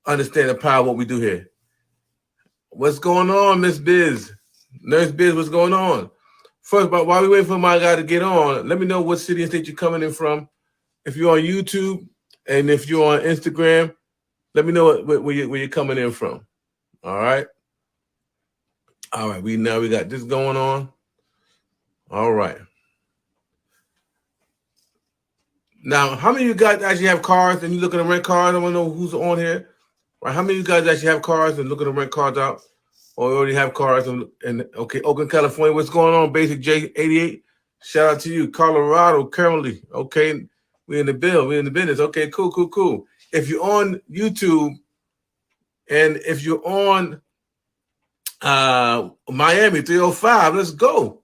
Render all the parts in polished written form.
understand the power of what we do here. What's going on, Miss Biz? Nurse Biz, what's going on? First, but while we wait for my guy to get on, let me know what city and state you're coming in from. If you're on YouTube and if you're on Instagram, let me know where you're coming in from. All right. All right. We got this going on. All right. Now, how many of you guys actually have cars and you looking to rent cars? I want to know who's on here. Right? How many of you guys actually have cars and looking to rent cars out? Or already have cars and okay, Oakland, California. What's going on, Basic J88? Shout out to you, Colorado, currently. Okay, we in the business. Okay, cool. If you're on YouTube and if you're on Miami 305, let's go.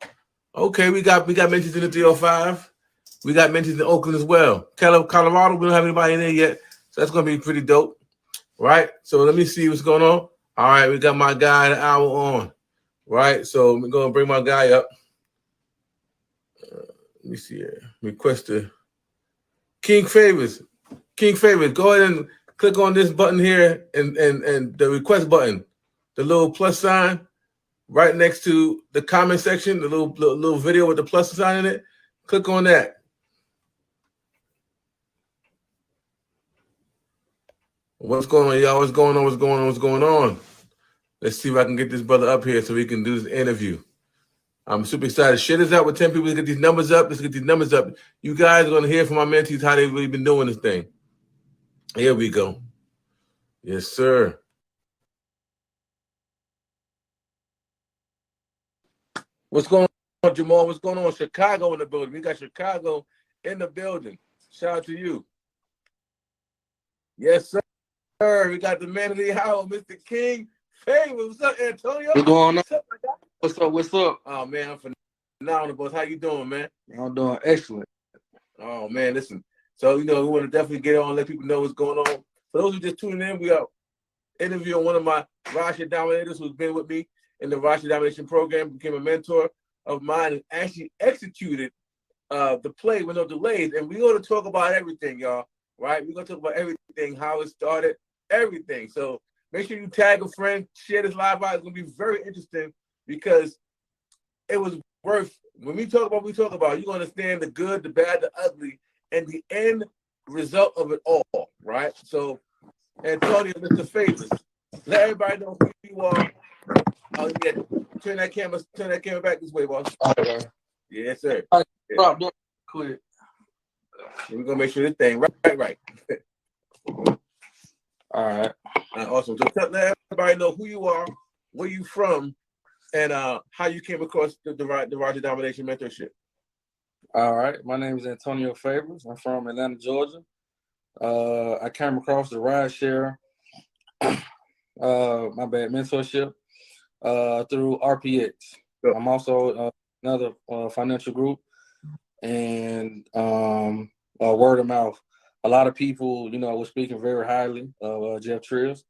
Okay, we got mentions in the 305. We got mentions in Oakland as well. Colorado, we don't have anybody in there yet, so that's gonna be pretty dope, right? So let me see what's going on. All right, we got my guy an hour on, right? So I'm gonna bring my guy up. Let me see here. Request to King Favors. King Favors, go ahead and click on this button here and the request button, the little plus sign right next to the comment section, the little video with the plus sign in it. Click on that. What's going on, y'all? What's going on? Let's see if I can get this brother up here so we can do this interview. I'm super excited. Share this out with 10 people. Let's get these numbers up. You guys are going to hear from my mentees how they've really been doing this thing. Here we go. Yes, sir. What's going on, Jamal? What's going on? Chicago in the building. We got Chicago in the building. Shout out to you. Yes, sir. We got the man of the hour, Mr. King Favors. What's up, Antonio? What's going on? What's up? Oh, man, I'm phenomenal. How you doing, man? I'm doing excellent. Oh, man, listen. So, we want to definitely get on and let people know what's going on. For those who just tuning in, we are interviewing one of my Rideshare Dominators who's been with me in the Rideshare Domination program, became a mentor of mine, and actually executed the play with no delays. And we're going to talk about everything, y'all, right? We're going to talk about everything, how it started, everything. So make sure you tag a friend, share this live out. It's going to be very interesting because it was worth, when we talk about what we talk about, you're going to understand the good, the bad, the ugly, and the end result of it all, right? So, Antonio, Mr. Favors, let everybody know who you are. Yeah, turn that camera back this way, boss. Okay. Yes, sir. Drop that quick. We're going to make sure this thing right. All right. Awesome. So let everybody know who you are, where you from, and how you came across the Rideshare Domination mentorship. All right. My name is Antonio Favors. I'm from Atlanta, Georgia. I came across the Rideshare, mentorship through RPX. Sure. I'm also another financial group, and word of mouth. A lot of people, were speaking very highly of Jeff Trills.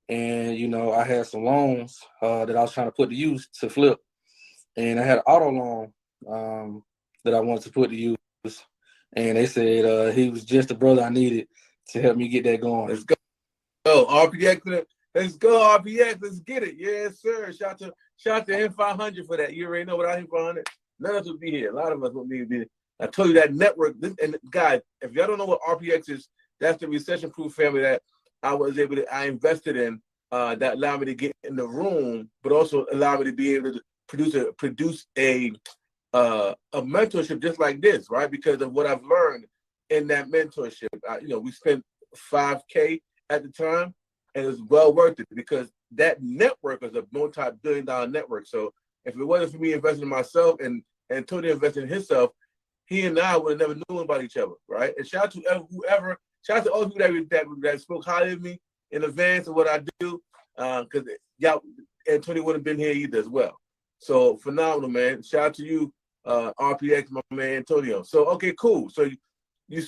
And, I had some loans that I was trying to put to use to flip. And I had an auto loan that I wanted to put to use. And they said he was just the brother I needed to help me get that going. Let's go. RPX. Let's go, RPX. Let's get it. Yes, sir. Shout out to M500 for that. You already know without M500, none of us would be here. A lot of us would be here. I told you that network. And guys, if y'all don't know what RPX is, that's the recession-proof family that I invested in that allowed me to get in the room, but also allowed me to be able to produce a mentorship just like this, right? Because of what I've learned in that mentorship. We spent $5K at the time, and it was well worth it because that network is a multi-billion-dollar network. So if it wasn't for me investing in myself and Tony investing in himself, he and I would have never known about each other, right? And shout out to all the people that spoke highly of me in advance of what I do, because y'all and Tony wouldn't have been here either as well. So phenomenal, man. Shout out to you, RPX, my man Antonio. So okay, cool. So you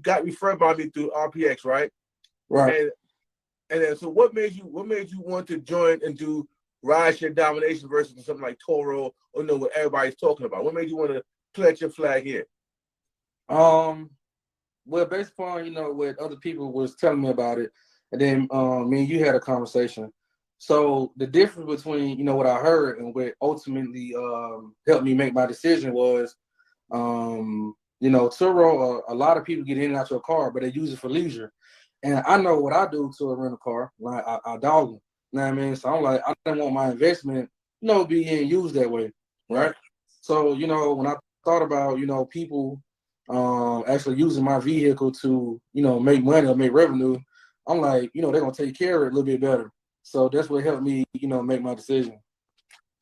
got referred by me through RPX, right? Right. And then so what made you want to join and do Rideshare Domination versus something like Toro or what everybody's talking about? What made you want to plant your flag here? Well, based upon, what other people was telling me about it, and then me and you had a conversation. So the difference between, what I heard and what ultimately helped me make my decision was, Turo, a lot of people get in and out your car, but they use it for leisure. And I know what I do to a rental car. Like, I dog them. You know what I mean? So I'm like, I don't want my investment, being used that way. Right. So, when I thought about, people actually using my vehicle to, make money or make revenue, I'm like, they're gonna take care of it a little bit better. So that's what helped me, make my decision.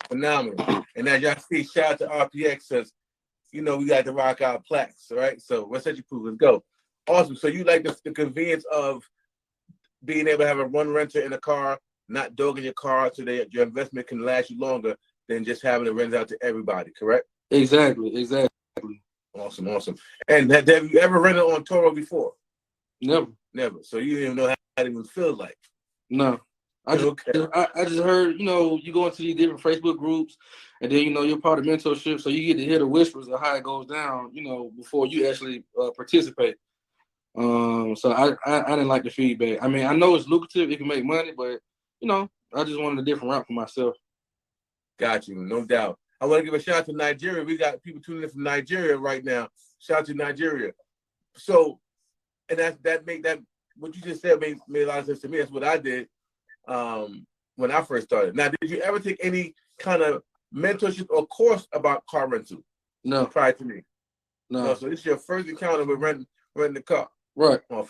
Phenomenal. And as y'all see, shout out to RPX says, we got to rock our plaques, right? So let's set you proof. Let's go. Awesome. So you like the convenience of being able to have a one renter in a car, not dogging your car so that your investment can last you longer than just having to rent out to everybody, correct? Exactly. Awesome. And have you ever rented on Turo before? Never. So you didn't even know how it even feels like. No. I just heard, you go into these different Facebook groups, and then, you're part of mentorship, so you get to hear the whispers of how it goes down, before you actually participate. So I didn't like the feedback. I mean, I know it's lucrative, it can make money, but, I just wanted a different route for myself. Got you, no doubt. I want to give a shout out to Nigeria. We got people tuning in from Nigeria right now. Shout out to Nigeria. So, and that what you just said made a lot of sense to me. That's what I did when I first started. Now, did you ever take any kind of mentorship or course about car rental? No. Prior to me? No. So this is your first encounter with renting a car? Right. Oh,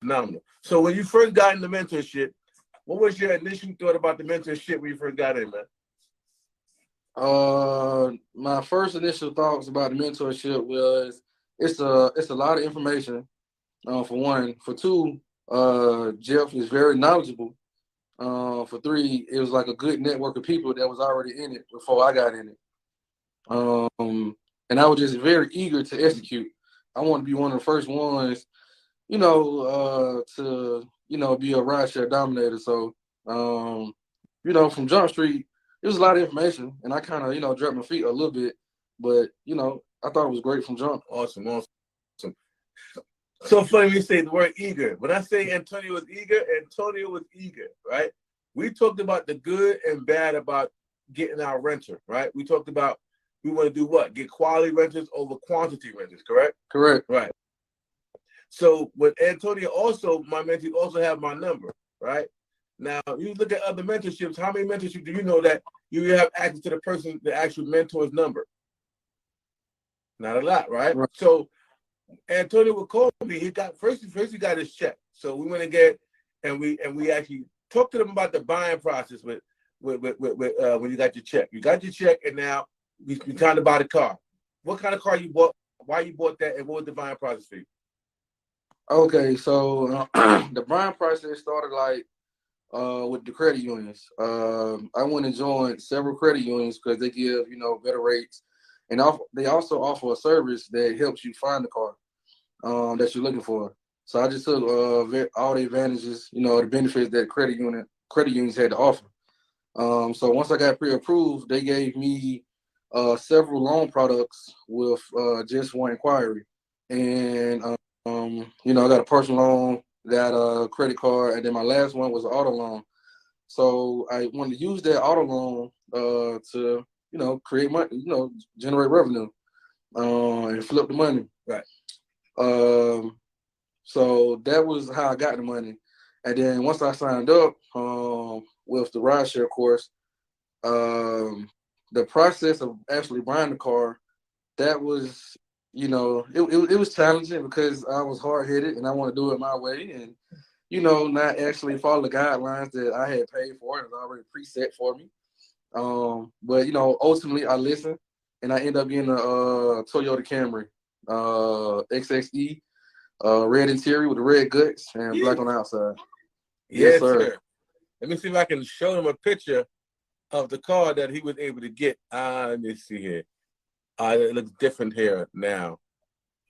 phenomenal. So when you first got into mentorship, what was your initial thought about the mentorship when you first got in, man? My first initial thoughts about the mentorship was it's a lot of information, for one. For two, Jeff is very knowledgeable. For three, it was like a good network of people that was already in it before I got in it. And I was just very eager to execute. I want to be one of the first ones, to be a rideshare dominator. So, from Jump Street, it was a lot of information, and I kind of, dropped my feet a little bit, but, I thought it was great from jump. Awesome. So funny you say the word eager. When I say Antonio was eager, right? We talked about the good and bad about getting our renter, right? We talked about we want to do what? Get quality renters over quantity renters, correct? Correct. Right. So with Antonio also, my mentee also have my number, right? Now, you look at other mentorships, how many mentorships do you know that you have access to the actual mentor's number? Not a lot, right? So Antonio would call me. He got first he got his check. So we went and we actually talked to them about the buying process with when you got your check. You got your check, and now we trying to buy the car. What kind of car you bought? Why you bought that? And what was the buying process for you? Okay, so the buying process started with the credit unions. I went and joined several credit unions because they give better rates, and they also offer a service that helps you find the car that you're looking for. So I just took all the advantages, the benefits that credit unions had to offer. So once I got pre-approved, they gave me several loan products with just one inquiry, and I got a personal loan, got a credit card, and then my last one was an auto loan. So I wanted to use that auto loan to create money, generate revenue, and flip the money. Right. So that was how I got the money. And then once I signed up with the rideshare course, the process of actually buying the car, that was, it was challenging because I was hard-headed and I want to do it my way and, not actually follow the guidelines that I had paid for and was already preset for me. But, ultimately I listened and I ended up getting a Toyota Camry XXE, red interior with the red guts and black on the outside. Yes, sir. Let me see if I can show him a picture of the car that he was able to get. Let me see here. It looks different here now.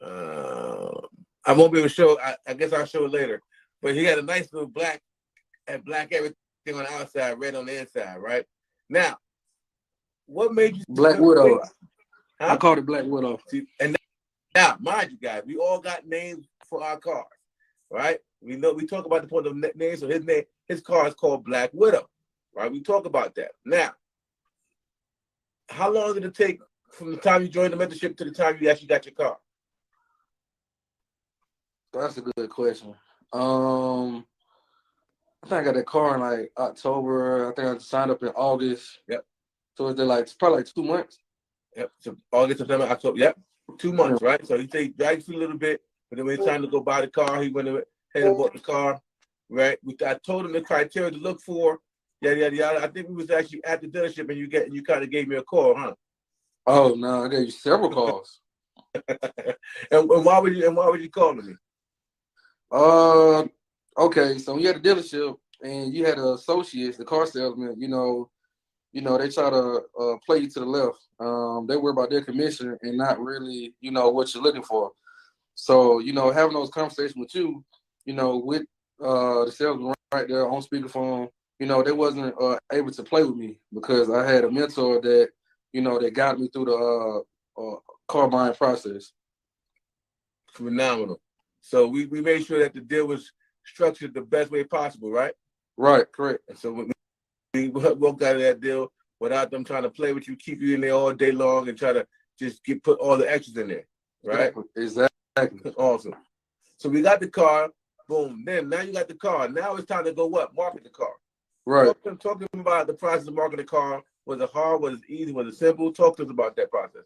I won't be able to show. I guess I'll show it later. But he had a nice little black everything on the outside, red on the inside, right? Now, what made you Black Widow? I called it Black Widow. See, and Now, mind you guys, we all got names for our cars, right? We know we talk about the point of names. So his car is called Black Widow, right? We talk about that. Now, how long did it take from the time you joined the mentorship to the time you actually got your car? That's a good question. I think I got that car in like October. I think I signed up in August. Yep. So it's like probably like 2 months. Yep. So August, September, October. Yep. 2 months, right? So he dragged you a little bit, but then when it's time to go buy the car, he went ahead and bought the car, right? I told him the criteria to look for, yada yada yada. I think we was actually at the dealership, and you kind of gave me a call, huh? Oh no, I gave you several calls. and why would you calling me? Okay, so you had a dealership and you had associates, the car salesman. They try to play you to the left. They worry about their commission and not really, what you're looking for. So, having those conversations with you, with the salesman right there on speakerphone, they wasn't able to play with me because I had a mentor that, that got me through the car buying process. Phenomenal. So we made sure that the deal was structured the best way possible, right? Right, correct. And so we walked out of that deal without them trying to play with you, keep you in there all day long, and try to just put all the extras in there, right? Exactly. Awesome. So we got the car. Boom. Then now you got the car. Now it's time to go what? Market the car. Right. Talking about the process of marketing the car. Was it hard? Was it easy? Was it simple? Talk to us about that process.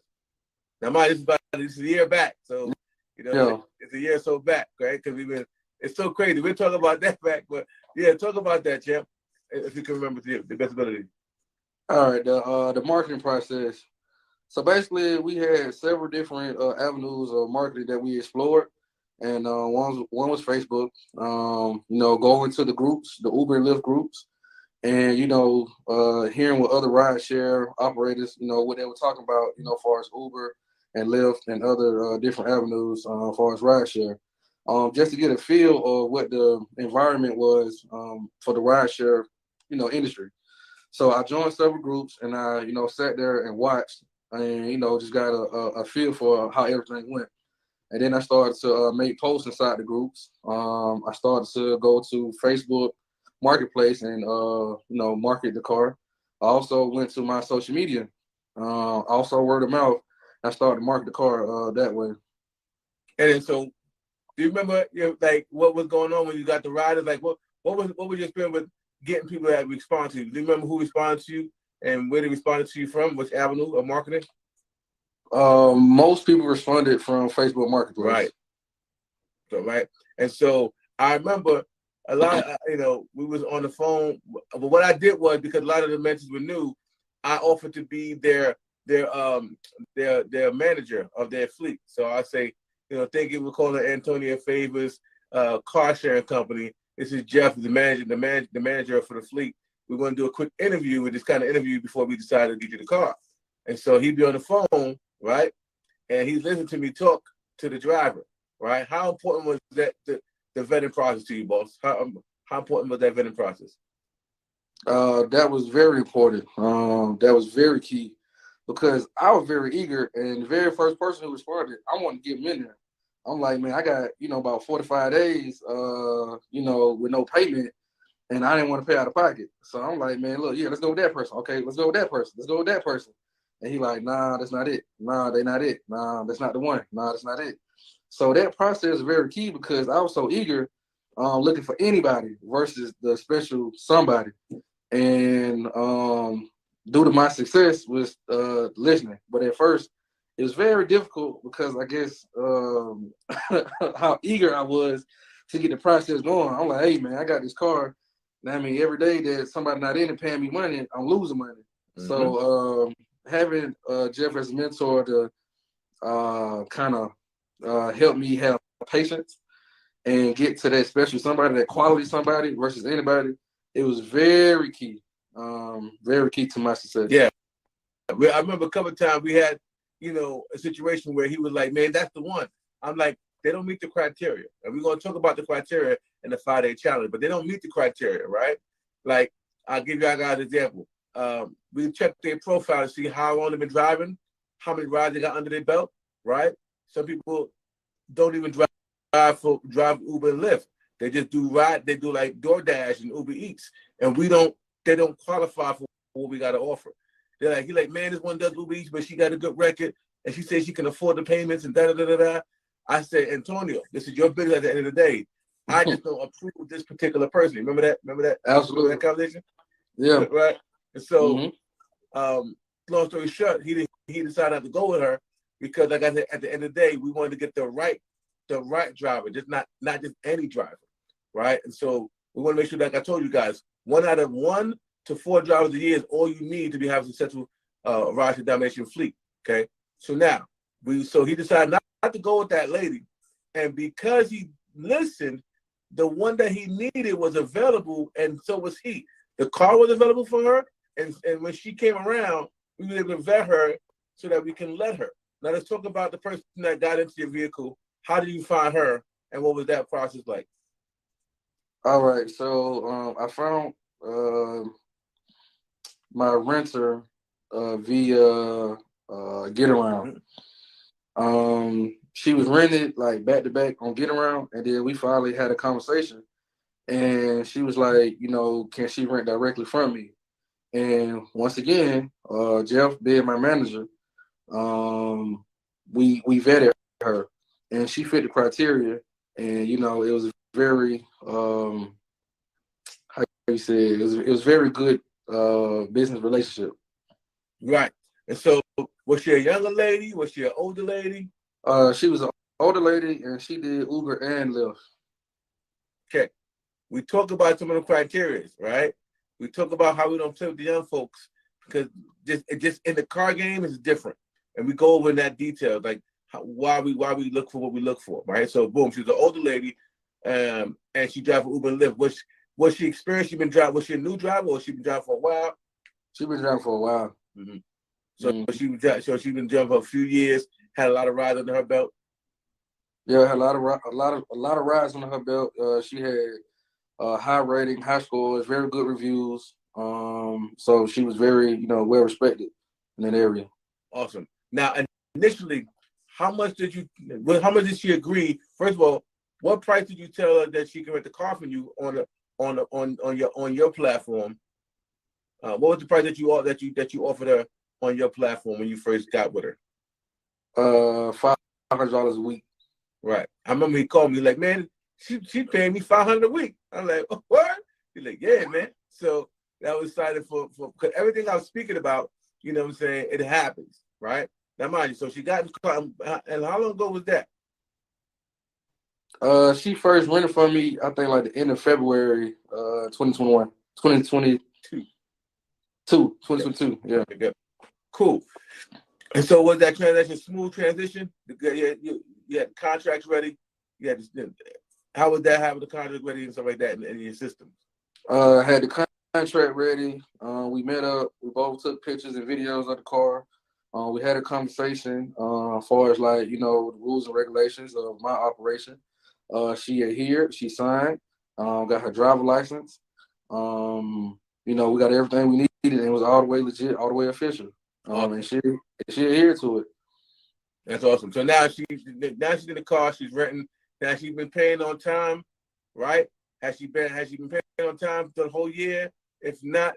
Now, this is a year back, so it's a year or so back, right? Because it's so crazy. We're talking about that back, but yeah, talk about that, champ, if you can remember the best ability. All right, the marketing process. So basically, we had several different avenues of marketing that we explored, and one was Facebook. Going to the groups, the Uber and Lyft groups, and hearing what other rideshare operators, what they were talking about, as far as Uber and Lyft and other different avenues, as far as rideshare, just to get a feel of what the environment was for the rideshare, industry. So I joined several groups and I, sat there and watched and, just got a feel for how everything went. And then I started to make posts inside the groups. I started to go to Facebook Marketplace and, market the car. I also went to my social media, also word of mouth. I started to market the car that way. And then, so do you remember like what was going on when you got the riders? Like what was your experience with getting people that respond to you? Do you remember who responded to you and where they responded to you from? Which avenue of marketing? Most people responded from Facebook Marketplace. Right. So right. And so I remember a lot. We was on the phone, but what I did was, because a lot of the mentors were new, I offered to be their manager of their fleet. So I say, thank you for calling Antonio Favors car sharing company. This is Jeff, the manager for the fleet. We're going to do a quick interview with this kind of interview before we decide to get you the car. And so he'd be on the phone, right? And he's listening to me talk to the driver, right? How important was that the vetting process to you, boss? How important was that vetting process? That was very important. That was very key because I was very eager, and the very first person who responded, I wanted to get him in there. I'm like, man, I got, about 45 days, with no payment, and I didn't want to pay out of pocket. So I'm like, man, look, yeah, let's go with that person. Okay, let's go with that person. Let's go with that person. And he like, nah, that's not it. Nah, they not it. Nah, that's not the one. Nah, that's not it. So that process is very key because I was so eager, looking for anybody versus the special somebody. And due to my success was listening. But at first, it was very difficult because I guess how eager I was to get the process going. I'm like, hey, man, I got this car. And I mean, every day that somebody not in and paying me money, I'm losing money. Mm-hmm. So having Jeff as a mentor to kind of help me have patience and get to that special somebody, that quality somebody versus anybody, it was very key to my success. Yeah. I remember a couple of times we had, a situation where he was like, man, that's the one. I'm like, they don't meet the criteria. And we're going to talk about the criteria in the 5-day challenge, but they don't meet the criteria, right? Like, I'll give you guys an example. We checked their profile to see how long they've been driving, how many rides they got under their belt, right? Some people don't even drive Uber and Lyft. They just do ride. They do like DoorDash and Uber Eats, and they don't qualify for what we got to offer. They're like, man, this one does Uber Eats, but she got a good record, and she says she can afford the payments and da da da da da. I said, Antonio, this is your business at the end of the day. I just don't approve this particular person. Remember that? Absolutely. Remember that conversation? Yeah. Right. And so, long story short, he decided not to go with her because, like I said, at the end of the day, we wanted to get the right driver, just not just any driver, right? And so we want to make sure, like I told you guys, 1 out of 1 to 4 drivers a year is all you need to be having a successful Rideshare Domination fleet. Okay. So now he decided not to go with that lady, and because he listened, the one that he needed was available, and so was he. The car was available for her, and when she came around, we were able to vet her so that we can let her. Now let's talk about the person that got into your vehicle. How did you find her, and what was that process like? All right, so I found my renter via Get Around. She was rented like back to back on Get Around, and then we finally had a conversation, and she was like, can she rent directly from me? And once again, Jeff, being my manager, we vetted her, and she fit the criteria, and it was very how you say it was very good business relationship. Right. And so, was she a younger lady? Was she an older lady? She was an older lady, and she did Uber and Lyft. Okay. We talk about some of the criteria, right? We talk about how we don't play with the young folks because just in the car game is different, and we go over in that detail, like why we look for what we look for, right? So, boom, she's an older lady, and she drives Uber and Lyft. Was she experienced? She been driving? Was she a new driver, or she been driving for a while? She been driving for a while. Mm-hmm. So she been driving for a few years. Had a lot of rides under her belt. Yeah, had a lot of rides under her belt. She had high rating, high scores, very good reviews. So she was very, well respected in that area. Awesome. Now, initially, how much did she agree? First of all, what price did you tell her that she can rent the car from you on your platform? What was the price that you offered her on your platform when you first got with her? $500 a week. Right. I remember he called me like, man, she paying me $500 a week. I'm like, oh, what? He's like, yeah, man. So that was excited for because everything I was speaking about, you know what I'm saying, it happens, right? Now mind you, so she got in the car, and how long ago was that? She first rented from me, I think like the end of February, 2021. 2022. 2022, yeah. Cool. And so was that transition smooth transition? You had contracts ready. How was that having the contract ready and stuff like that in your systems? Had the contract ready. We met up. We both took pictures and videos of the car. We had a conversation as far as like, the rules and regulations of my operation. She adhered. She signed. Got her driver license. We got everything we needed, and it was all the way legit, all the way official. And she adhered to it. That's awesome. So now she's in the car. She's renting. Now she's been paying on time, right? Has she been paying on time for the whole year? If not,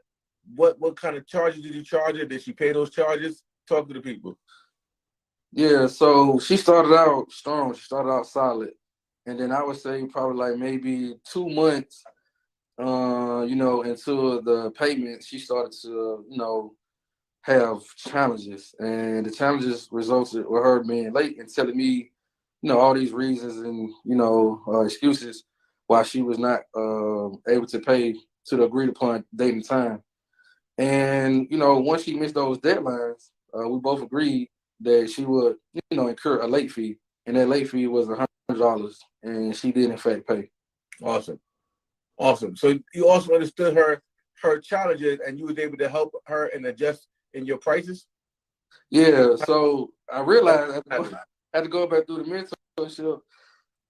what kind of charges did you charge her? Did she pay those charges? Talk to the people. Yeah. So she started out strong. She started out solid, and then I would say probably like maybe 2 months, into the payment, she started to, have challenges, and the challenges resulted with her being late and telling me, all these reasons and, excuses why she was not able to pay to the agreed upon date and time. And, once she missed those deadlines, we both agreed that she would, incur a late fee, and that late fee was $100, and she did in fact pay. Awesome. So you also understood her challenges, and you was able to help her and adjust in your prices? Yeah, so I realized I had to go back through the mentorship.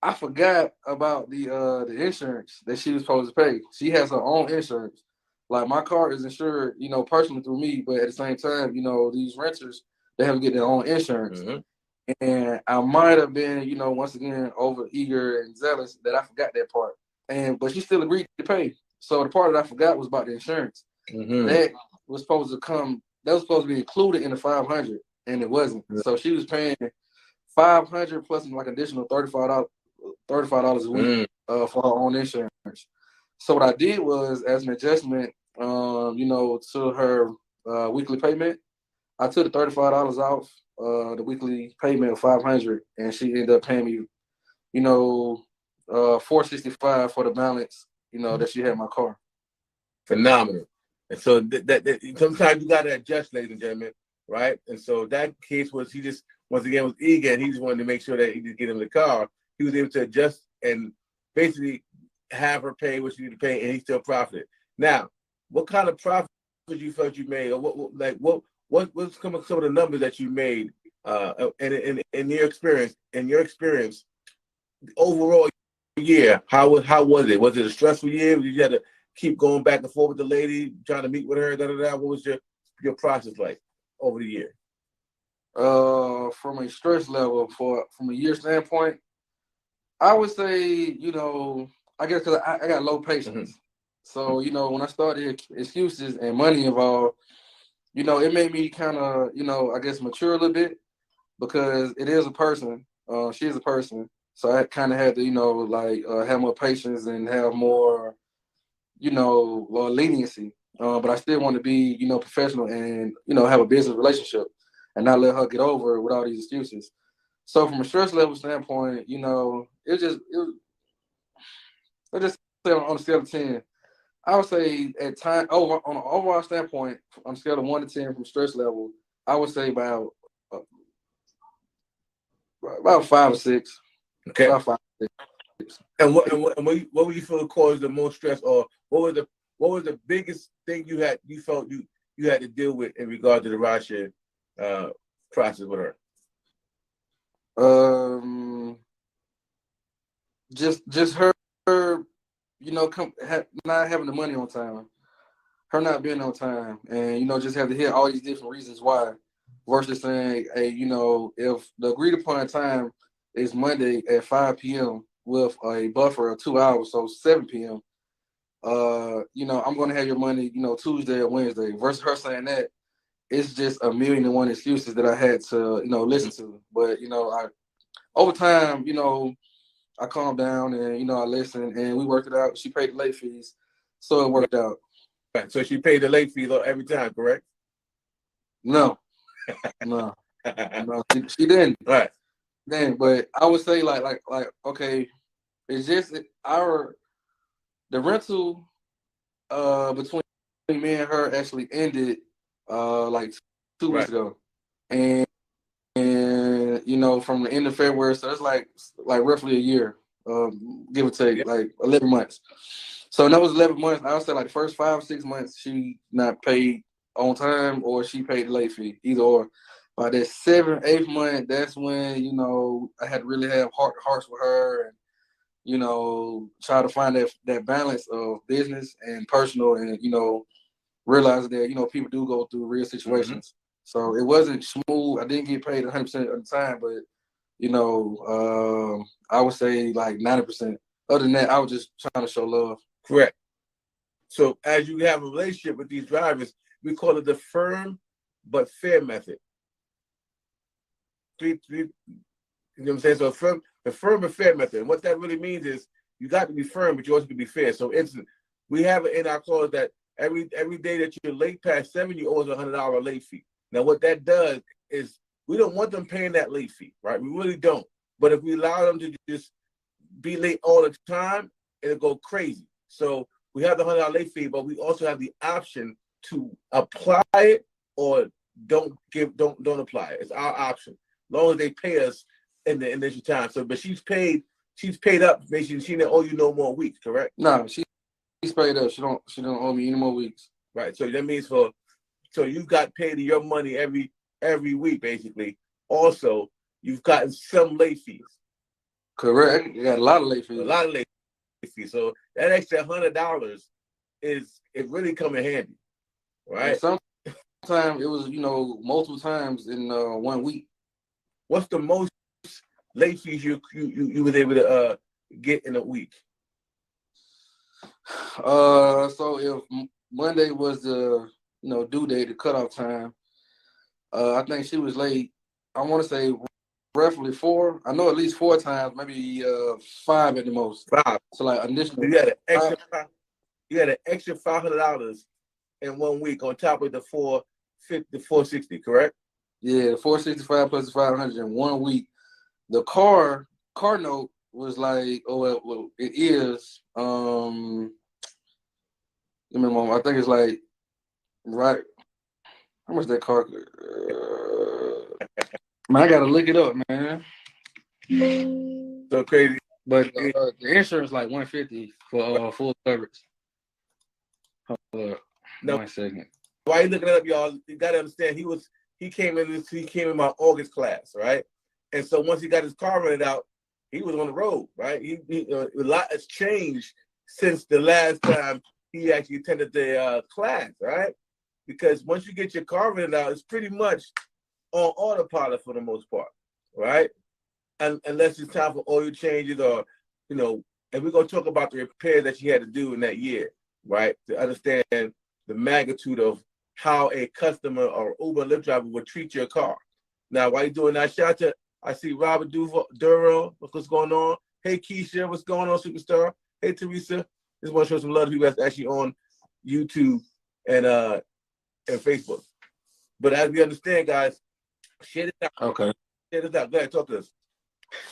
I forgot about the insurance that she was supposed to pay. She has her own insurance. Like my car is insured, personally through me, but at the same time, these renters, they have to get their own insurance. Mm-hmm. And I might have been, you know, once again over eager and zealous that I forgot that part. But she still agreed to pay. So the part that I forgot was about the insurance. That was supposed to come. That was supposed to be included in the 500, and it wasn't. So she was paying 500 plus like additional $35 a week for her own insurance. So what I did was, as an adjustment, you know, to her weekly payment, I took the $35 off the weekly payment of 500, and she ended up paying me, you know, $465 for the balance, you know, that she had in my car. Phenomenal. And so that sometimes you got to adjust, ladies and gentlemen, right? And so that case was, he just once again was eager, and he just wanted to make sure that he just get him the car. He was able to adjust and basically have her pay what she needed to pay, and he still profited. Now, what kind of profit you felt you made, or what's some of the numbers that you made, in your experience, overall year? How was it? Was it a stressful year? Did you have to keep going back and forth with the lady, trying to meet with her? What was your process like over the year? From a stress level, from a year standpoint, I would say, you know, I guess because I got low patience. So, you know, when I started excuses and money involved, you know, it made me kind of, you know, I guess mature a little bit, because it is a person. She is a person. So I kind of had to, you know, like have more patience and have more, you know, leniency. But I still want to be, you know, professional and, you know, have a business relationship and not let her get over with all these excuses. So from a stress level standpoint, you know, it just say on a scale of 10, I would say at time on an overall standpoint, on a scale of 1 to 10 from stress level, I would say about 5 or 6. Okay. About 5 or 6. And what would you feel caused the most stress, or what was the biggest thing you felt you had to deal with in regard to the rideshare process with her? Just her, you know, not having the money on time, her not being on time, and, you know, just have to hear all these different reasons why, versus saying, hey, you know, if the agreed upon time is Monday at 5 p.m. with a buffer of 2 hours, so 7 p.m. You know, I'm gonna have your money, you know, Tuesday or Wednesday, versus her saying that. It's just a million and one excuses that I had to, you know, listen to. But, you know, over time, you know, I calmed down and, you know, I listened and we worked it out. She paid the late fees, so it worked out. Right. So she paid the late fee every time, correct? No, she didn't. Right. Then, but I would say like okay, it's just the rental between me and her actually ended like 2 weeks ago, and you know, from the end of February, so it's like roughly a year, give or take, like 11 months. So in those 11 months, I would say like the first 5 or 6 months, she not paid on time, or she paid the late fee, either or. By that 7th, 8th month, that's when, you know, I had to really have heart to hearts with her, and, you know, try to find that balance of business and personal, and, you know, realize that, you know, people do go through real situations. So it wasn't smooth. I didn't get paid 100% of the time, but, you know, I would say like 90%. Other than that, I was just trying to show love. Correct. So as you have a relationship with these drivers, we call it the firm but fair method. You know what I'm saying? So the firm but fair method. And what that really means is you got to be firm, but you also have to be fair. So we have it in our clause that every day that you're late past 7, you owe us $100 late fee. Now what that does is we don't want them paying that late fee, right? We really don't. But if we allow them to just be late all the time, it'll go crazy. So we have the $100 late fee, but we also have the option to apply it or don't apply it. It's our option, as long as they pay us in the initial time. So, but she's paid up. Basically, she didn't owe you no more weeks, correct? No, she's paid up. She don't owe me any more weeks. Right. So that means so you got paid your money every week, basically. Also, you've gotten some late fees. Correct. You got a lot of late fees. A lot of late fees. So that extra $100 it really come in handy, right? And sometimes it was, you know, multiple times in 1 week. what's the most late fees you was able to get in a week? So if Monday was the due date, the cutoff time, I think she was late. I want to say roughly 4. I know at least 4 times, maybe 5 at the most. 5. So like initially, you had an extra $500 in 1 week on top of the 460, correct? Yeah, the 465 plus the 500 in 1 week. The car note was like, well, it is. Give me a moment. I think it's like right. How much that car? Man, I gotta look it up, man. So crazy. But the insurance like $150 for full coverage. Hold up. No. 1 second. Why you looking it up, y'all? You gotta understand he came in my August class, right? And so once he got his car rented out, he was on the road, right? A lot has changed since the last time he actually attended the class, right? Because once you get your car rented out, it's pretty much on autopilot for the most part, right? And unless it's time for oil changes or, and we're going to talk about the repair that you had to do in that year, right? To understand the magnitude of how a customer or Uber Lyft driver would treat your car. Now, while you're doing that, shout out, I see Robert Duro, what's going on? Hey, Keisha, what's going on, superstar? Hey, Teresa. Just want to show some love to people that's actually on YouTube and Facebook. But as we understand, guys, share it out. Okay. Share it out. Go ahead, talk to us.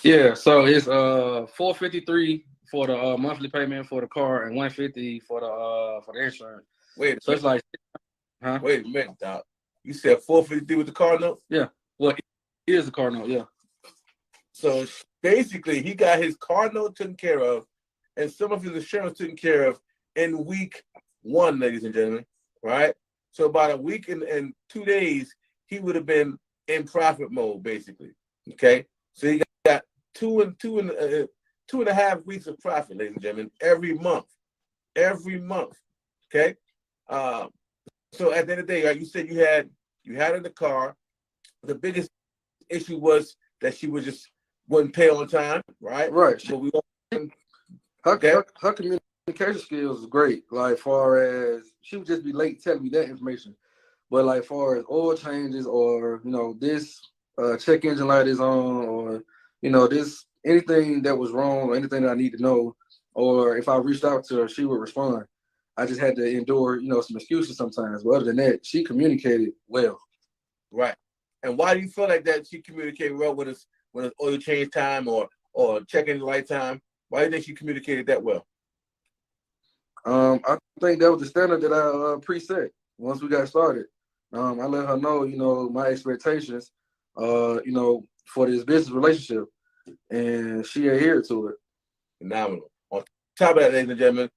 Yeah, so it's $453 for the monthly payment for the car and $150 for the insurance. Wait, so it's like, huh? Wait a minute, Doc. You said $453 with the car note? Yeah. Well, it is the car note, yeah. So basically, he got his car note taken care of, and some of his insurance taken care of in week 1, ladies and gentlemen. Right? So about a week and 2 days, he would have been in profit mode, basically. Okay, so he got two and a half weeks of profit, ladies and gentlemen, every month. Okay, so at the end of the day, like you said, you had in the car. The biggest issue was that she wouldn't pay on time, right? Right. So her communication skills is great. Like far as she would just be late telling me that information, but like far as oil changes or this check engine light is on or this anything that was wrong or anything that I need to know, or if I reached out to her, she would respond. I just had to endure some excuses sometimes. But other than that, she communicated well. Right. And why do you feel like that she communicated well with us when it's oil change time or check engine light time? Why do you think she communicated that well? I think that was the standard that I preset once we got started. I let her know, my expectations, for this business relationship, and she adhered to it. Phenomenal. On top of that, ladies and gentlemen,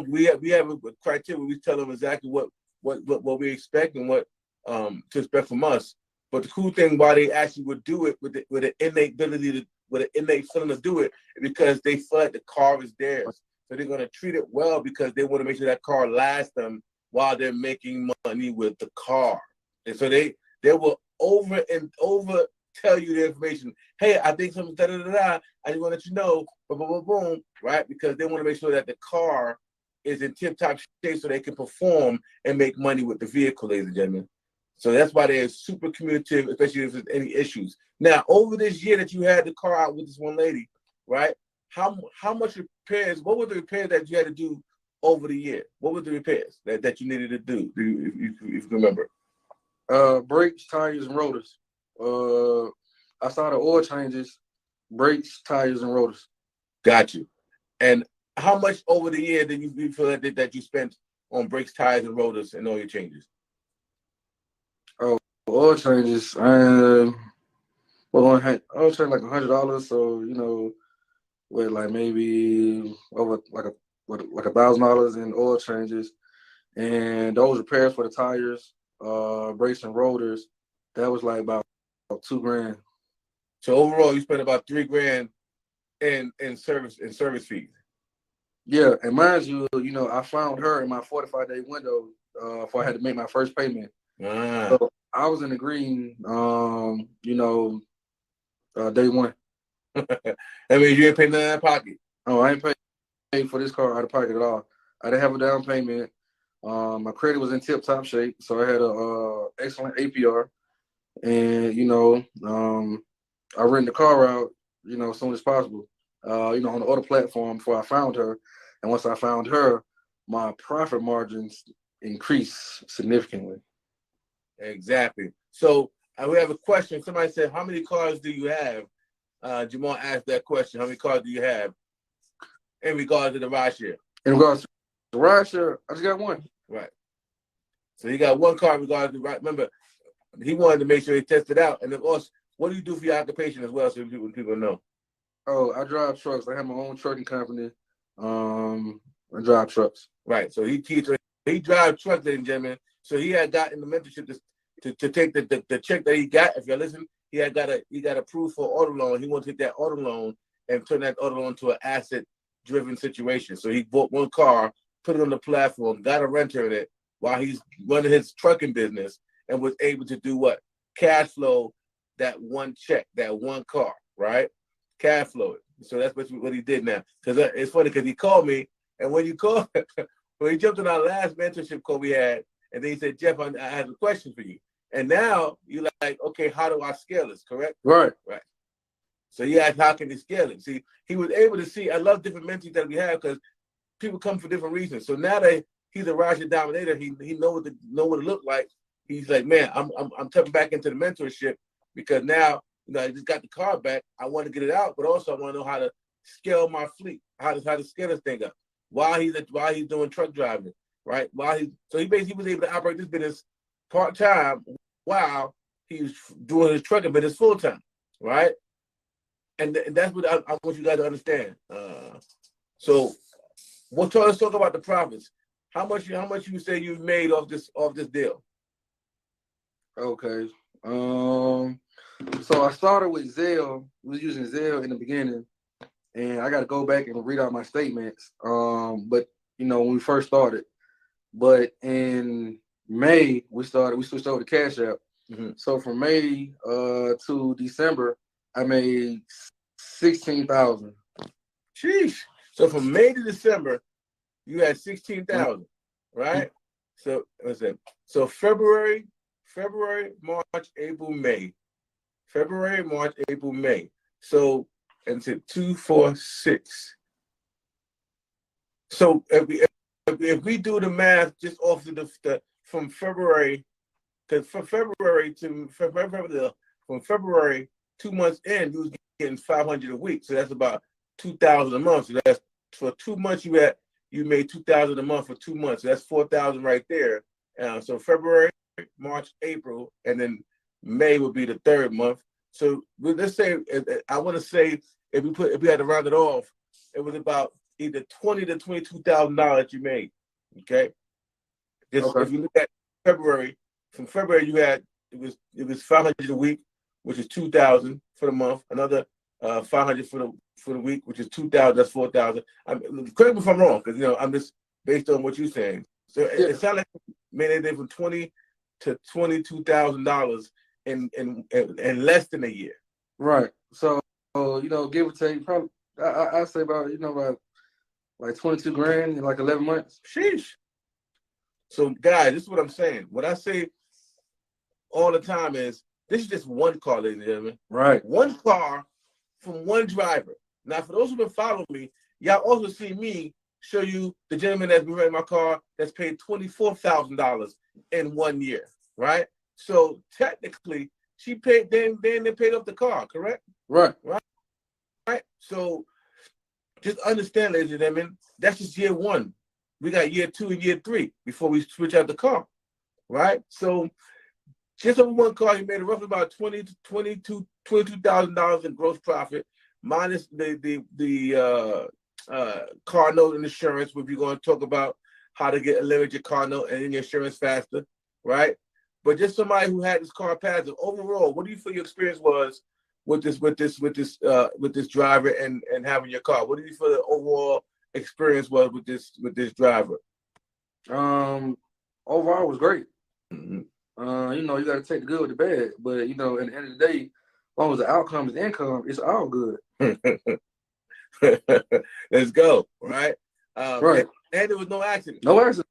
we have a criteria. We tell them exactly what we expect and what to expect from us. But the cool thing why they actually would do it with an innate ability with an innate feeling to do it is because they feel like the car is theirs. So they're going to treat it well because they want to make sure that car lasts them while they're making money with the car. And so they will over tell you the information. Hey, I think something's da-da-da-da. I just want to let you know, boom, boom, boom, boom, right? Because they want to make sure that the car is in tip-top shape so they can perform and make money with the vehicle, ladies and gentlemen. So that's why they're super communicative, especially if there's any issues. Now, over this year that you had the car out with this one lady, right? How much repairs, what were the repairs that you had to do over the year? What were the repairs that you needed to do, if you remember? Brakes, tires, and rotors. Outside of oil changes, brakes, tires, and rotors. Got you. And how much over the year did you feel that you spent on brakes, tires, and rotors and all your changes? Oh, oil changes. Well, oil change like $100. So with like maybe over like $1,000 in oil changes, and those repairs for the tires, brakes, and rotors, that was like about $2,000. So overall, you spent about $3,000 in service fees. Yeah, and mind you, I found her in my 45-day window before I had to make my first payment. So I was in the green, Day one. That means you ain't paying nothing out of pocket. Oh, I ain't paying for this car out of pocket at all. I didn't have a down payment. My credit was in tip-top shape, so I had a excellent APR. And, I rented the car out, as soon as possible, on the other platform before I found her. And once I found her, my profit margins increased significantly. Exactly. So we have a question. Somebody said, how many cars do you have? Jamal asked that question. How many cars do you have in regards to the rideshare? In regards to the rideshare, I just got one. Right. So you got one car in regards to, right? Remember, he wanted to make sure he tested out. And of course, what do you do for your occupation as well, so people know? Oh, I drive trucks. I have my own trucking company. I drive trucks. Right. So he drives trucks, ladies and gentlemen. So he had gotten the mentorship to take the check that he got. If you're listening, he got approved for auto loan. He wanted to take that auto loan and turn that auto loan to an asset-driven situation. So he bought one car, put it on the platform, got a renter in it while he's running his trucking business, and was able to do what? Cash flow that one check, that one car, right? Cash flow it. So that's what he did now. Because it's funny because he called me, and when he jumped on our last mentorship call we had, and then he said, Jeff, I have a question for you. And now you're like, okay, how do I scale this, correct? Right. Right. So he asked, how can he scale it? See, he was able to see, I love different mentors that we have because people come for different reasons. So now that he's a Rideshare Dominator, he know what it looked like. He's like, man, I'm tapping back into the mentorship because now, I just got the car back. I want to get it out, but also I want to know how to scale my fleet, how to scale this thing up while he's doing truck driving, right? So he basically was able to operate this business part-time while he's doing his trucking business full-time, right? And that's what I want you guys to understand. So let's talk about the profits. How much you say you've made off this deal? Okay. So I started with Zelle. I was using Zelle in the beginning, and I got to go back and read out my statements. But when we first started, but in May we switched over to Cash App. Mm-hmm. So from May to December, I made $16,000. Sheesh. So from May to December, you had $16,000, right? Mm-hmm. So what's that? So February, March, April, May. February, March, April, May. So into 2, 4, 6. So if we do the math just off the from February, because from February 2 months in, you was getting $500 a week. So that's about $2,000 a month. So that's for 2 months you made $2,000 a month for 2 months. So that's $4,000 right there. So February, March, April, and then May would be the third month. So let's say, I want to say, if we had to round it off, it was about either $20,000 to $22,000 you made. Okay. Okay. If you look at February, from February it was $500 a week, which is $2,000 for the month. Another $500 for the week, which is $2,000. That's $4,000. Correct me if I'm wrong, because I'm just based on what you're saying. So it sounds like you made anything from $20,000 to $22,000 in less than a year. Right. So give or take, probably I say about about like 22 grand in like 11 months. Sheesh. So guys, this is what I'm saying. What I say all the time is this is just one car, ladies and gentlemen. Right. One car from one driver. Now, for those who've been following me, y'all also see me show you the gentleman that's been renting my car that's paid $24,000 in 1 year, right? So technically, she paid they paid off the car, correct? Right. Right. So just understand, ladies and gentlemen, that's just year one. We got year 2 and year 3 before we switch out the car, right? So just over one car, he made roughly about $22,000 in gross profit, minus the car note and insurance. We're going to talk about how to eliminate your car note and your insurance faster, right? But just somebody who had this car passive. Overall, what do you feel your experience was with this driver and having your car? What do you feel the overall experience was with this driver? Overall, it was great. Mm-hmm. You got to take the good with the bad, but at the end of the day, long as the outcome is income, it's all good. Let's go, right? Right. And there was no accident. No accident.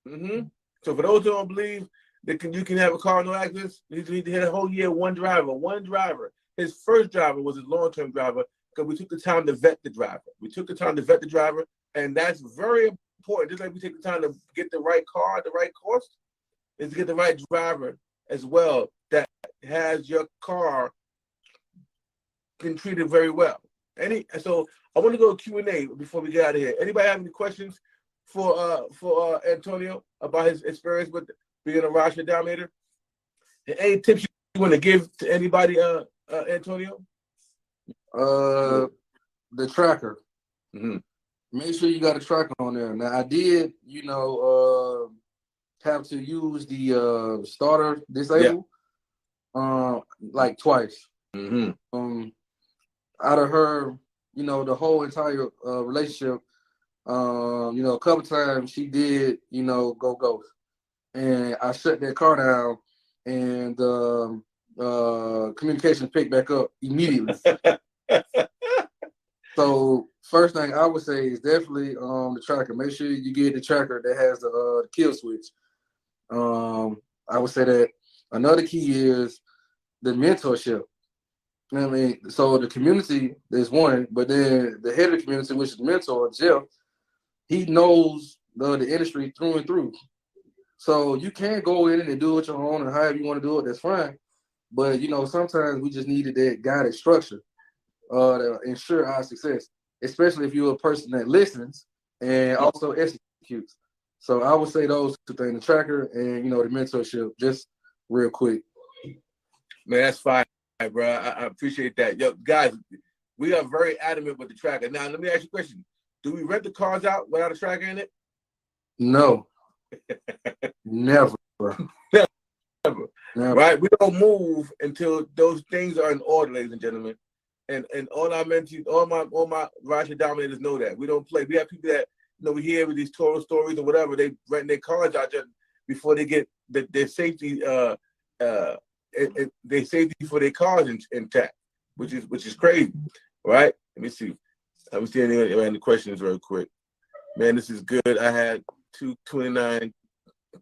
Mm-hmm. So for those who don't believe that you can have a car no accidents, he had a whole year one driver. His first driver was his long-term driver because we took the time to vet the driver. And that's very important. Just like we take the time to get the right car at the right cost, is to get the right driver as well that has your car been treated very well. So I want to go to Q&A before we get out of here. Anybody have any questions for Antonio about his experience with being a Rideshare Dominator? Any tips you want to give to anybody, Antonio? The tracker. Mm-hmm. Make sure you got a tracker on there. Now I did, have to use the starter disable, like twice. Mm-hmm. Out of her, the whole entire relationship, a couple times she did, go ghost, and I shut that car down, and communication picked back up immediately. So first thing I would say is definitely the tracker. Make sure you get the tracker that has the kill switch. I would say that another key is the mentorship. I mean, so the community is one, but then the head of the community, which is the mentor, Jeff, he knows the industry through and through. So you can go in and do it your own and however you want to do it, that's fine. But, sometimes we just needed that guided structure to ensure our success, especially if you're a person that listens and also executes. So I would say those two things, the tracker and, the mentorship, just real quick. Man, that's fine, bro. I appreciate that. Yo, guys, we are very adamant with the tracker. Now, let me ask you a question. Do we rent the cars out without a tracker in it? No. Never. Never. Right? We don't move until those things are in order, ladies and gentlemen. And all our mentees, all my Rideshare Dominators know that. We don't play. We have people that, we hear with these Toro stories or whatever, they rent their cars out just before they get their safety their safety for their cars intact, which is crazy, right? Let me see any questions real quick. Man, this is good. I had 229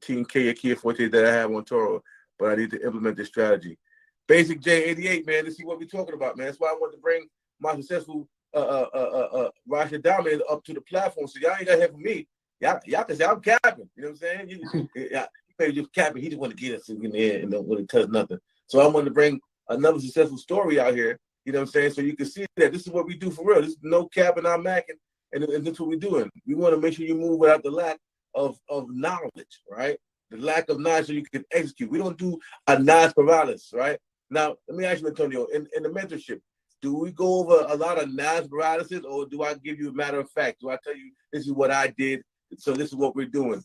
Team Kia Forte that I have on Toro, but I need to implement this strategy. Basic J88, man, to see what we're talking about, man. That's why I want to bring my successful Rideshare Dominator up to the platform. So y'all ain't got to hear from me. Y'all can say I'm capping. You know what I'm saying? You maybe just capping. He just want to get us in there and don't want to touch nothing. So I wanted to bring another successful story out here. You know what I'm saying? So you can see that this is what we do for real. This is no capping, I'm macking, and that's what we're doing. We want to make sure you move without the lack of knowledge, right? The lack of knowledge so you can execute. We don't do a nas paralysis, right? Now, let me ask you, Antonio, in the mentorship, do we go over a lot of nas paralysis, or do I give you a matter of fact? Do I tell you this is what I did, so this is what we're doing?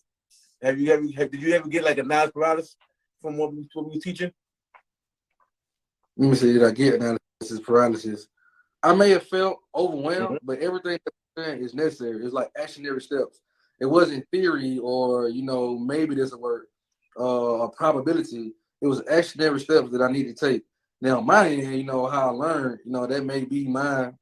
Did you ever get like a nas paralysis from what we were teaching? Let me see, did I get analysis paralysis? I may have felt overwhelmed, but everything is necessary. It's like actionary steps. It wasn't theory or, maybe there's a word, a probability. It was actionary steps that I need to take. Now, my end, how I learned, that may be mine.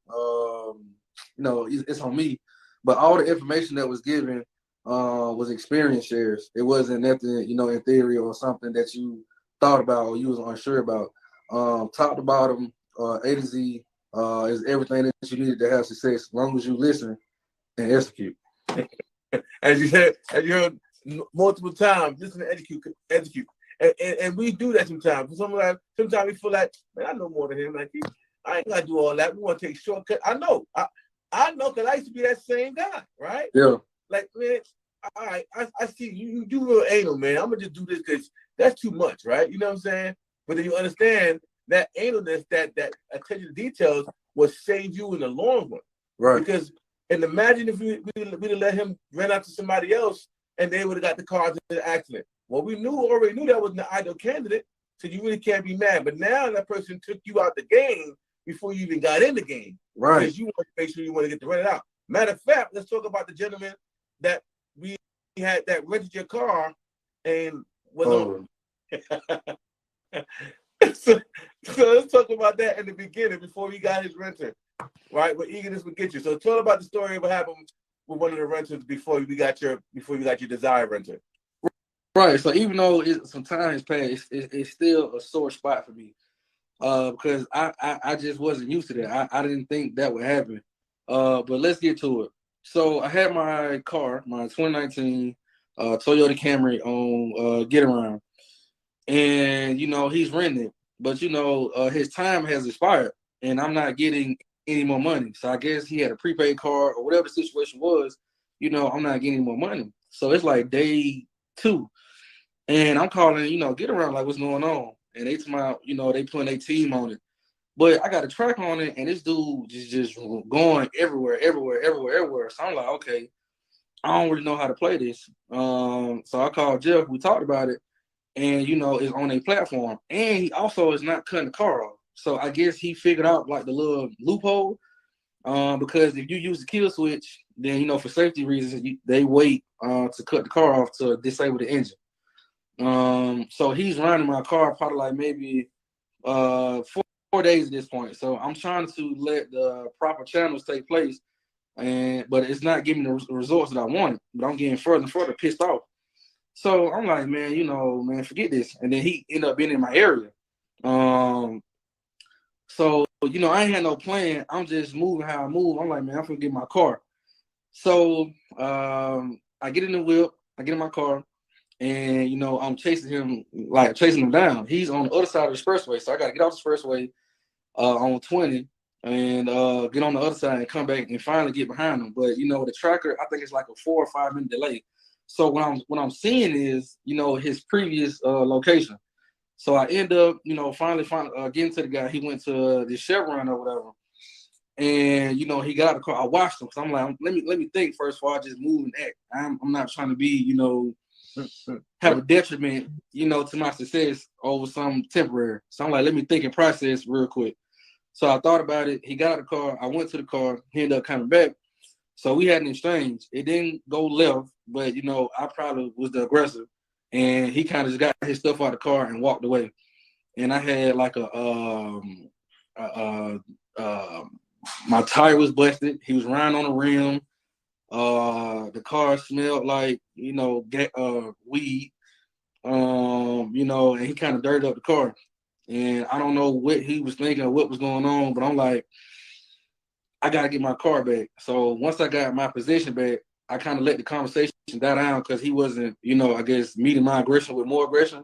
It's on me. But all the information that was given was experience shares. It wasn't nothing, in theory or something that you thought about or you was unsure about. Top to bottom, A to Z, is everything that you needed to have success, as long as you listen and execute. As you heard multiple times, listen and execute. And we do that sometimes. Sometimes we feel like, man, I know more than him. Like, I ain't got to do all that. We want to take shortcuts. I know because I used to be that same guy, right? Yeah. Like, man, all right, I see you do real anal, man. I'm going to just do this because that's too much, right? You know what I'm saying? But then you understand that analness, that attention to details will save you in the long run. Right. Because, and imagine if we'd have let him run out to somebody else and they would have got the car into the accident. Well, we already knew that wasn't the ideal candidate, so you really can't be mad. But now that person took you out the game before you even got in the game. Right. Because you want to make sure you want to get the rent out. Matter of fact, let's talk about the gentleman that we had that rented your car and was on. so let's talk about that in the beginning before he got his renter, right? What eagerness would get you. So tell about the story of what happened with one of the renters before you got your desired renter. Right. So even though some time has passed, it's still a sore spot for me. Because I just wasn't used to that. I didn't think that would happen. But let's get to it. So I had my car, my 2019 Toyota Camry on Get Around. And, he's renting it. But, his time has expired and I'm not getting any more money. So I guess he had a prepaid card or whatever the situation was, I'm not getting any more money. So it's like day 2. And I'm calling, Get Around, like, what's going on? And they come out, they putting their team on it. But I got a track on it, and this dude just going everywhere. So I'm like, okay, I don't really know how to play this. So I called Jeff. We talked about it, and it's on a platform. And he also is not cutting the car off. So I guess he figured out like the little loophole. Because if you use the kill switch, then for safety reasons, they wait to cut the car off to disable the engine. So he's running my car probably like maybe 4 days at this point. So I'm trying to let the proper channels take place, but it's not giving the results that I wanted. But I'm getting further and further pissed off. So I'm like, man, forget this. And then he ended up being in my area. So I ain't had no plan. I'm just moving how I move. I'm like, man, I'm gonna get my car. So I get in the whip, I get in my car. And, I'm chasing him down. He's on the other side of the expressway. So I got to get off the expressway on 20 and get on the other side and come back and finally get behind him. But, the tracker, I think it's like a 4 or 5 minute delay. So what I'm seeing is, his previous location. So I end up, finally getting to the guy. He went to the Chevron or whatever. And, he got out of the car. I watched him. So I'm like, let me think first before I just move and act. I'm not trying to be, have a detriment, to my success over some temporary. So I'm like, let me think and process real quick. So I thought about it. He got out of the car. I went to the car. He ended up coming back. So we had an exchange. It didn't go left, but, I probably was the aggressor. And he kind of just got his stuff out of the car and walked away. And I had like my tire was busted. He was riding on the rim. The car smelled like, weed, and he kind of dirtied up the car. And I don't know what he was thinking or what was going on, but I'm like, I got to get my car back. So once I got my position back, I kind of let the conversation die down because he wasn't, I guess, meeting my aggression with more aggression.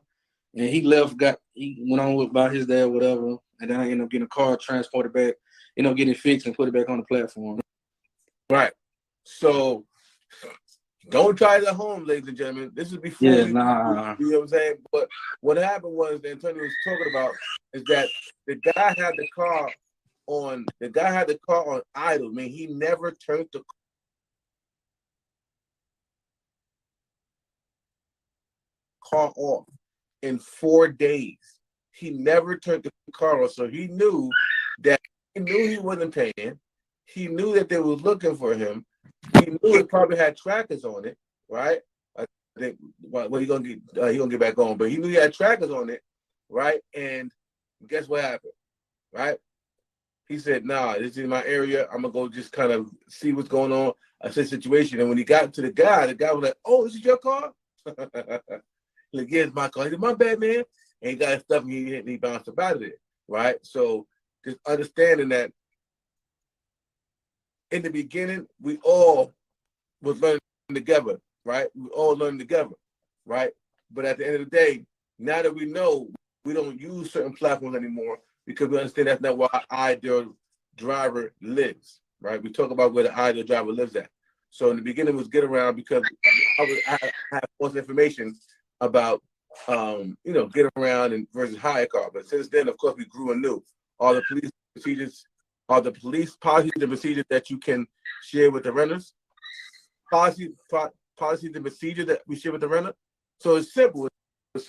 And he went on about his dad, whatever. And then I ended up getting a car transported back, getting it fixed and put it back on the platform. Right. So don't try it at home, ladies and gentlemen. This is before Yeah, you nah. know what I'm saying? But what happened was that Antonio was talking about is that the guy had the car on idle. I mean, he never turned the car off in 4 days. He never turned the car off. So he knew he wasn't paying. He knew that they were looking for him. He knew it probably had trackers on it, right? I think he gonna get back on, but he knew he had trackers on it, right? And guess what happened, right? He said, "Nah, this is my area. I'm gonna go just kind of see what's going on." I said, "Situation." And when he got to the guy was like, "Oh, this is your car?" Like, "Yeah, it's my car." He said, "My bad, man." And he got his stuff and he bounced up out of it, right? So just understanding that in the beginning, we all was learning together, right? We all learning together, right? But at the end of the day, now that we know, we don't use certain platforms anymore because we understand that's not where our ideal driver lives, right? We talk about where the ideal driver lives at. So in the beginning, it was Get Around because I had most information about, Get Around and versus hire car. But since then, of course, we grew and knew all the police procedures, all the police policies and procedures that you can share with the renters. Policies and procedure that we share with the renter. So it's simple. I'm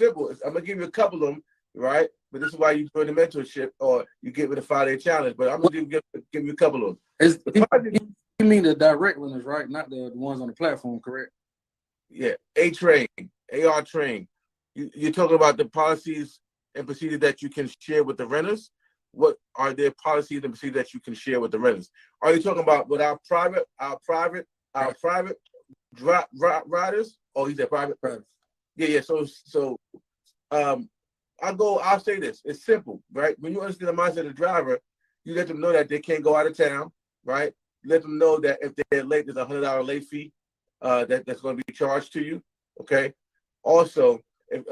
gonna give you a couple of them, right? But this is why you join the mentorship or you get with the 5-day challenge. But I'm gonna give you a couple of them. You mean the direct runners, right? Not the ones on the platform, correct? Yeah, AR train. You're talking about the policies and procedures that you can share with the renters? What are their policies and procedures that you can share with the renters? Are you talking about with our private riders? Oh, he said private. Yeah. So I'll say this. It's simple, right? When you understand the mindset of the driver, you let them know that they can't go out of town, right? You let them know that if they're late, there's a $100 late fee that's going to be charged to you. Okay. Also, if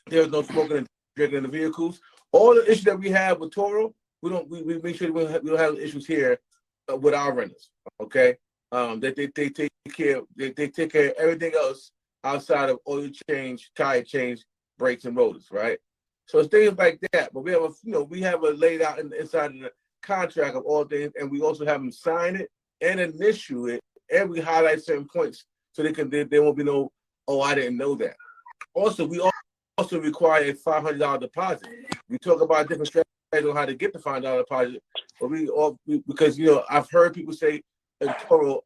there's no smoking and drinking in the vehicles, all the issues that we have with Toro, we make sure we don't have issues here with our renters. Okay. That they take care of everything else outside of oil change, tire change, brakes, and motors, right? So it's things like that. But we have a laid out inside of the contract of all things, and we also have them sign it and initial it, and we highlight certain points so there won't be no, oh, I didn't know that. Also, we also require a $500 deposit. We talk about different strategies on how to get the $500 deposit, but because I've heard people say in Toro,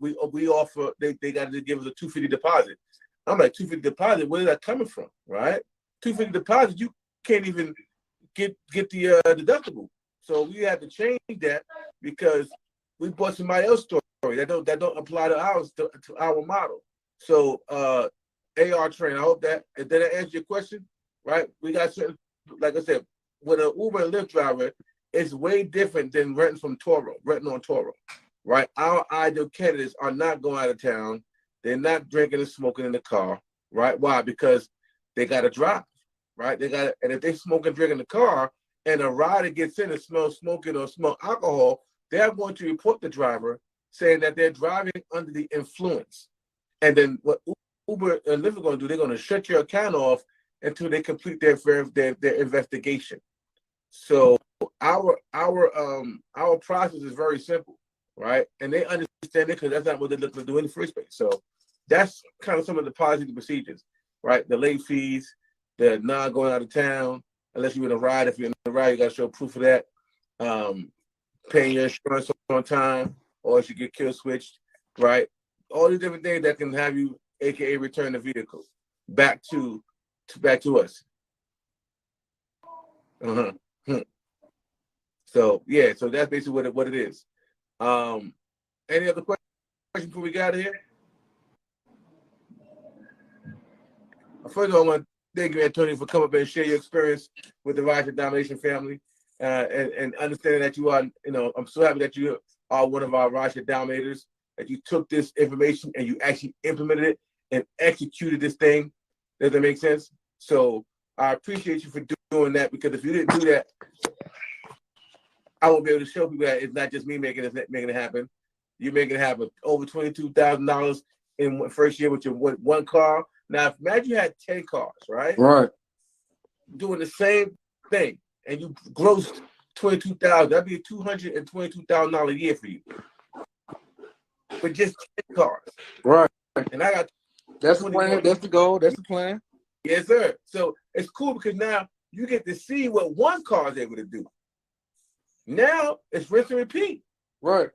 we offer they got to give us a $250 deposit. I'm like, $250 deposit, where is that coming from, right? $250 deposit, you can't even get the deductible. So we had to change that because we bought somebody else's story that don't apply to ours to our model. So AR train, I hope that answers your question, right? We got certain, like I said, with an Uber and Lyft driver, it's way different than renting on Toro, right? Our ideal candidates are not going out of town. They're not drinking and smoking in the car, right? Why? Because they got to drive, right? And if they smoke and drink in the car, and a rider gets in and smells smoking or smell alcohol, they're going to report the driver saying that they're driving under the influence. And then what Uber and Lyft are going to do, they're going to shut your account off until they complete their investigation. So our process is very simple, right? And they understand it because that's not what they're looking to do in the first place. So that's kind of some of the policy procedures, right? The late fees, the not going out of town, unless you're in a ride. If you're in a ride, you got to show proof of that. Paying your insurance on time, or if you get kill switched, right? All these different things that can have you, aka return the vehicle back to us. So yeah, so that's basically what it is. Any other questions before we get out of here? First of all, I want to thank you, Antonio, for coming up and share your experience with the Rideshare Domination family, and understanding that you are, I'm so happy that you are one of our Rideshare Dominators, that you took this information and you actually implemented it and executed this thing. Does that make sense? So I appreciate you for doing that, because if you didn't do that, I won't be able to show people that it's not just me making it happen. You're making it happen. Over $22,000 in one first year with your one car. Now, imagine you had 10 cars, right? Right. Doing the same thing, and you grossed $22,000. That'd be $222,000 a year for you. But just 10 cars. Right. And I got that's the plan. That's the goal. That's the plan. Yes, sir. So it's cool because now you get to see what one car is able to do. Now it's rinse and repeat. Right.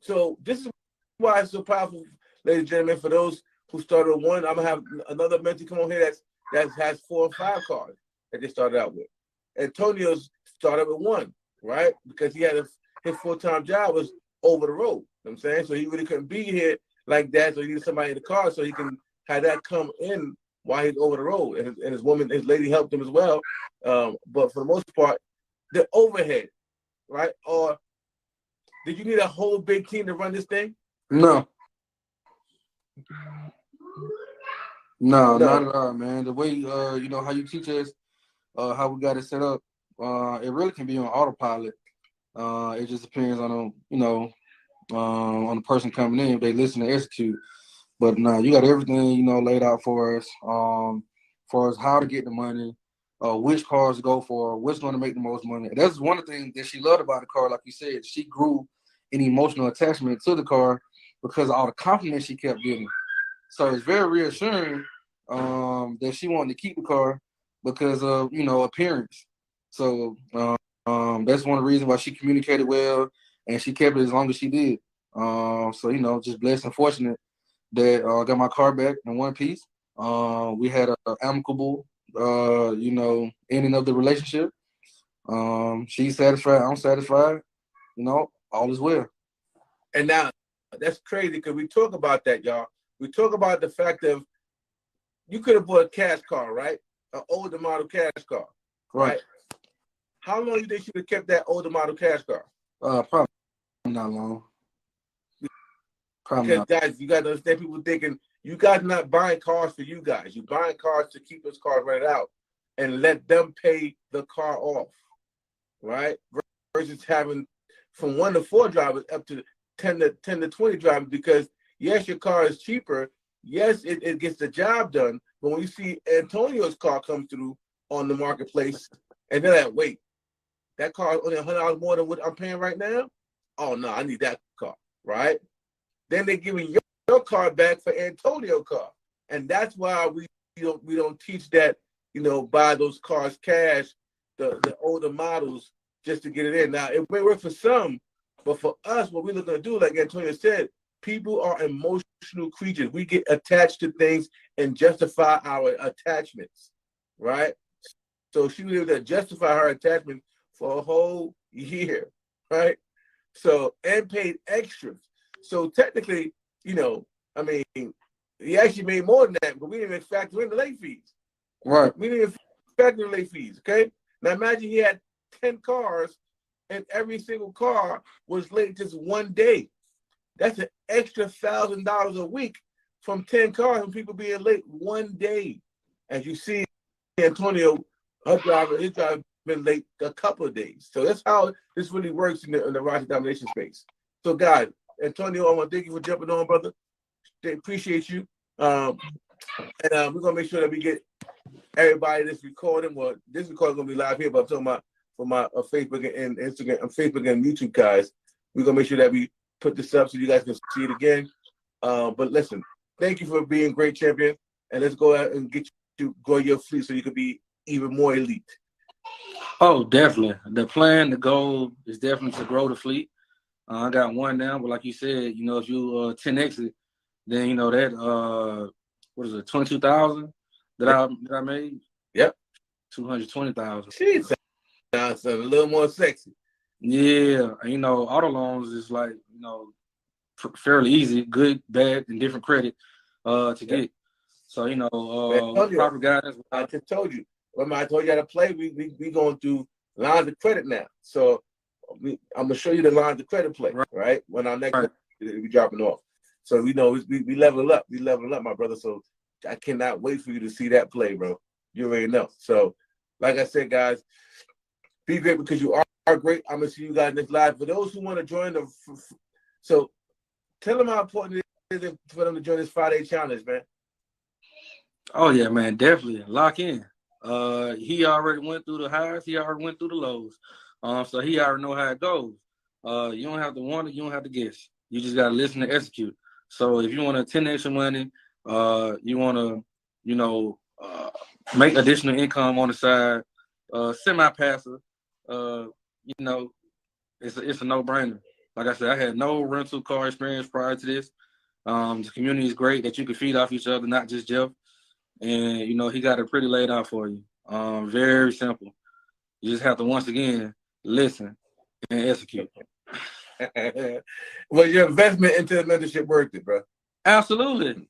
So this is why it's so powerful, ladies and gentlemen. For those who started with one, I'm gonna have another mentee come on here that has 4 or 5 cars that they started out with. Antonio's started with one, right? Because he had his full-time job was over the road. You know what I'm saying? So he really couldn't be here like that. So he needed somebody in the car so he can have that come in while he's over the road. And his lady helped him as well. But for the most part, the overhead, right? Or did you need a whole big team to run this thing? No. No, not at all, man. The way how you teach us how we got it set up, it really can be on autopilot. It just depends on on the person coming in if they listen to execute. But no, you got everything laid out for us. For us how to get the money, which cars to go for, what's going to make the most money. That's one of the things that she loved about the car. Like you said, she grew an emotional attachment to the car because of all the compliments she kept getting. So it's very reassuring that she wanted to keep the car because of appearance. So that's one of the reasons why she communicated well and she kept it as long as she did. So just blessed and fortunate that I got my car back in one piece. We had an amicable ending of the relationship. She's satisfied. I'm satisfied. All is well. And now that's crazy because we talk about that, y'all. We talk about the fact of you could have bought a cash car, right? An older model cash car, right? How long do you think she would have kept that older model cash car? Probably not long. Because guys, you got to understand, people thinking you guys not buying cars for you guys. You're buying cars to keep those cars rented out and let them pay the car off, right? Versus having from 1 to 4 drivers up to 10 to 20 drivers, because yes, your car is cheaper. Yes, it gets the job done. But when you see Antonio's car come through on the marketplace, and they're like, wait, that car is only $100 more than what I'm paying right now? Oh no, I need that car, right? Then they're giving your car back for Antonio's car. And that's why we don't teach that, buy those cars cash, the older models, just to get it in. Now, it may work for some, but for us, what we're looking to do, like Antonio said, people are emotional creatures. We get attached to things and justify our attachments, right? So she was able to justify her attachment for a whole year, right? So, and paid extras. So technically, he actually made more than that, but we didn't even factor in the late fees. Right. We didn't even factor in the late fees, okay? Now imagine he had 10 cars and every single car was late just one day. That's an extra $1,000 a week from 10 cars and people being late one day. As you see, Antonio, his driver been late a couple of days. So that's how this really works in the Rideshare domination space. So guys, Antonio, I want to thank you for jumping on, brother. They appreciate you. And we're going to make sure that we get everybody this recording. Well, this recording is going to be live here, but I'm talking about for my Facebook and Instagram, Facebook and YouTube guys. We're going to make sure that we put this up so you guys can see it again. But listen, thank you for being great champion. And let's go out and get you to grow your fleet so you can be even more elite. Oh, definitely. The plan, the goal is definitely to grow the fleet. I got one now, but like you said, if you 10x it, then that what is it, 22,000 that I made? Yep. 220,000. Jeez, sounds a little more sexy. Yeah, auto loans is like fairly easy, good, bad, and different credit to get. So proper guidance. I just told you. Remember, I told you how to play. We going through lines of credit now. So I'm gonna show you the lines of credit play, right? When our next we dropping off. So we level up. We leveling up, my brother. So I cannot wait for you to see that play, bro. You already know. So, like I said, guys, be great because you are great. I'm gonna see you guys next live. For those who want to join so tell them how important it is for them to join this Friday challenge, man. Oh yeah, man, definitely lock in. He already went through the highs. He already went through the lows. So he already know how it goes. You don't have to want it. You don't have to guess. You just got to listen and execute. So if you want to 10 extra money, you want to, make additional income on the side, semi-passive, it's a no-brainer. Like I said, I had no rental car experience prior to this. The community is great that you can feed off each other, not just Jeff. And, he got it pretty laid out for you. Very simple. You just have to, once again, listen and execute. Well, your investment into the mentorship worth it, bro. Absolutely.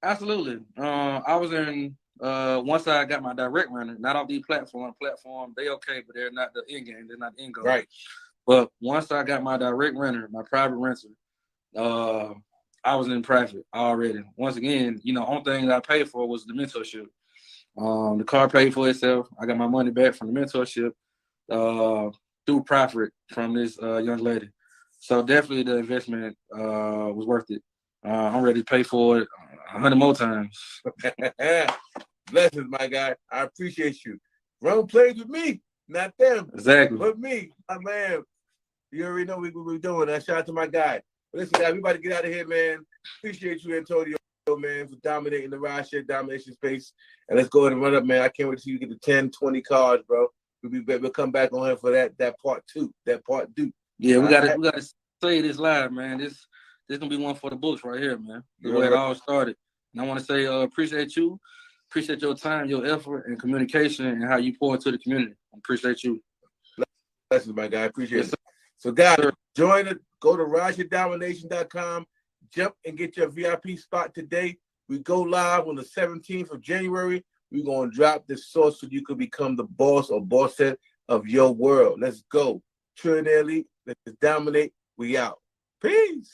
I was in, once I got my direct renter, not on the platform, they okay, but they're not the end game. They're not the end goal. Right. But once I got my direct renter, my private renter, I was in private already. Once again, only thing that I paid for was the mentorship. The car paid for itself. I got my money back from the mentorship through profit from this young lady. So definitely the investment was worth it. I'm ready to pay for it 100 more times. Blessings, my guy. I appreciate you. Run plays with me, not them. Exactly. But me, my man. You already know what we're doing. Shout out to my guy. But listen, guys, we about to get out of here, man. Appreciate you, Antonio, man, for dominating the Rideshare domination space. And let's go ahead and run up, man. I can't wait to see you get the 10, 20 cars, bro. We'll come back on here for that part two. Yeah, we gotta say this live, man. This gonna be one for the books right here, man. Look where it all started. And I want to say appreciate you Appreciate your time, your effort, and communication, and how you pour into the community. I appreciate you. Blessings, my guy. I appreciate Yes, it. So, guys, join it. Go to RideShareDomination.com. Jump and get your VIP spot today. We go live on the 17th of January. We're going to drop this source so you can become the boss or bossette of your world. Let's go. Trillionaire Elite. Let's dominate. We out. Peace.